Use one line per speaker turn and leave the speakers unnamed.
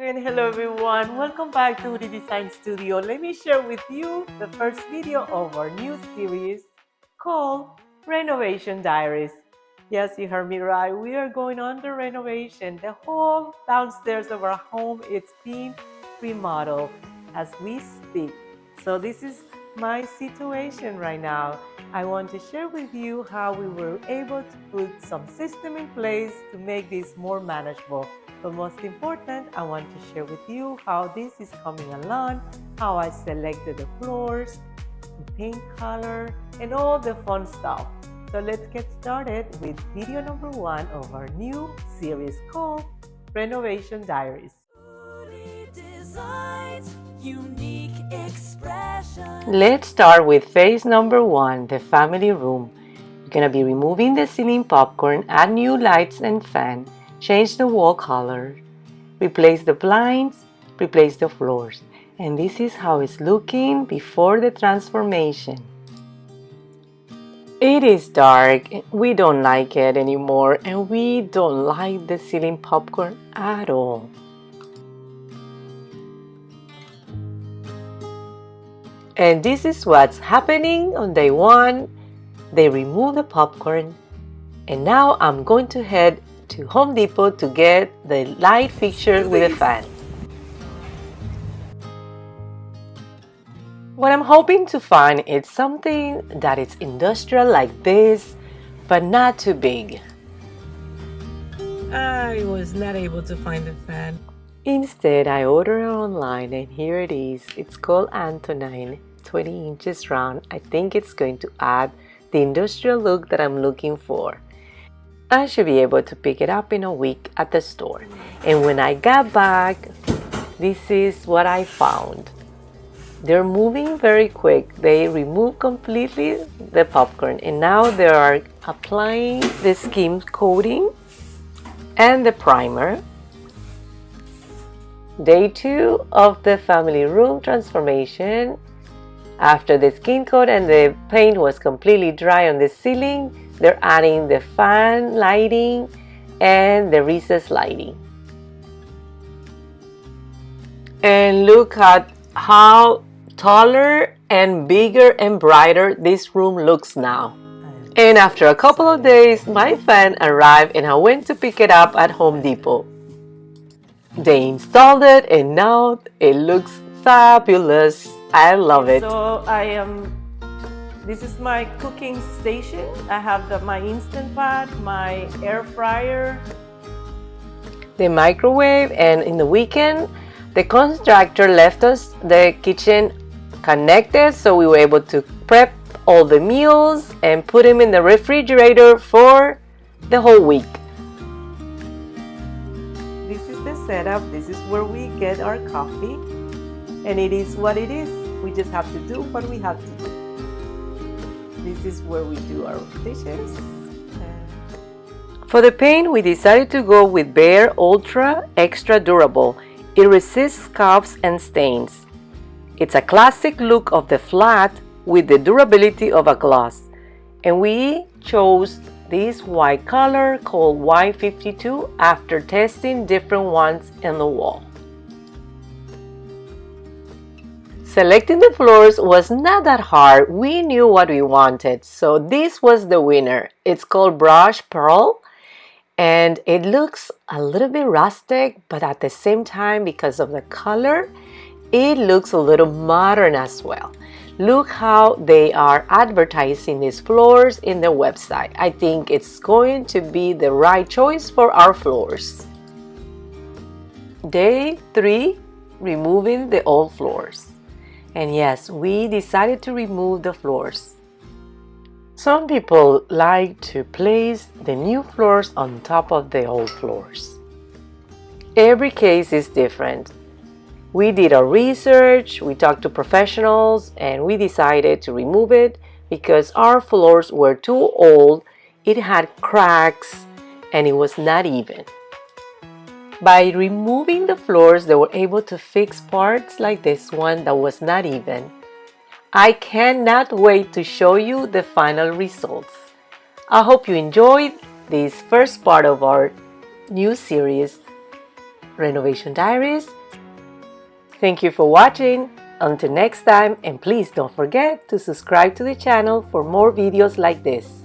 And hello everyone, welcome back to the Design Studio. Let me share with you the first video of our new series called Renovation Diaries. Yes, you heard me right. We are going on the renovation. The whole downstairs of our home is being remodeled as we speak. So this is my situation right now. I want to share with you how we were able to put some system in place to make this more manageable. But most important, I want to share with you how this is coming along, how I selected the floors, the paint color, and all the fun stuff. So let's get started with video number 1 of our new series called Renovation Diaries. Let's start with phase number 1, the family room. We're gonna be removing the ceiling popcorn, add new lights and fan, change the wall color, replace the blinds, replace the floors. And this is how it's looking before the transformation. It is dark, we don't like it anymore, and we don't like the ceiling popcorn at all. And this is what's happening on day 1. They remove the popcorn, and now I'm going to head to Home Depot to get the light fixture with a fan. What I'm hoping to find is something that is industrial like this, but not too big. I was not able to find the fan. Instead, I ordered it online, and here it is. It's called Antonine, 20 inches round. I think it's going to add the industrial look that I'm looking for. I should be able to pick it up in a week at the store. And when I got back, this is what I found. They're moving very quick. They remove completely the popcorn, and now they are applying the skim coating and the primer. Day 2 of the family room transformation. After the skin coat and the paint was completely dry on the ceiling, they're adding the fan lighting and the recessed lighting. And look at how taller and bigger and brighter this room looks now. And after a couple of days, my fan arrived and I went to pick it up at Home Depot. They installed it and now it looks fabulous. I love it. So this is my cooking station. I have my Instant Pot, my air fryer, the microwave, and in the weekend, the contractor left us the kitchen connected, so we were able to prep all the meals and put them in the refrigerator for the whole week. This is the setup. This is where we get our coffee, and it is what it is. We just have to do what we have to do. This is where we do our dishes. For the paint, we decided to go with Behr Ultra Extra Durable. It resists scuffs and stains. It's a classic look of the flat with the durability of a gloss. And we chose this white color called Y52 after testing different ones in the wall. Selecting the floors was not that hard. We knew what we wanted, so this was the winner. It's called Brush Pearl, and it looks a little bit rustic, but at the same time, because of the color, it looks a little modern as well. Look how they are advertising these floors in their website. I think it's going to be the right choice for our floors. Day 3, removing the old floors. And yes, we decided to remove the floors. Some people like to place the new floors on top of the old floors. Every case is different. We did our research, we talked to professionals, and we decided to remove it because our floors were too old, it had cracks, and it was not even. By removing the floors, they were able to fix parts like this one that was not even. I cannot wait to show you the final results. I hope you enjoyed this first part of our new series, Renovation Diaries. Thank you for watching. Until next time, and please don't forget to subscribe to the channel for more videos like this.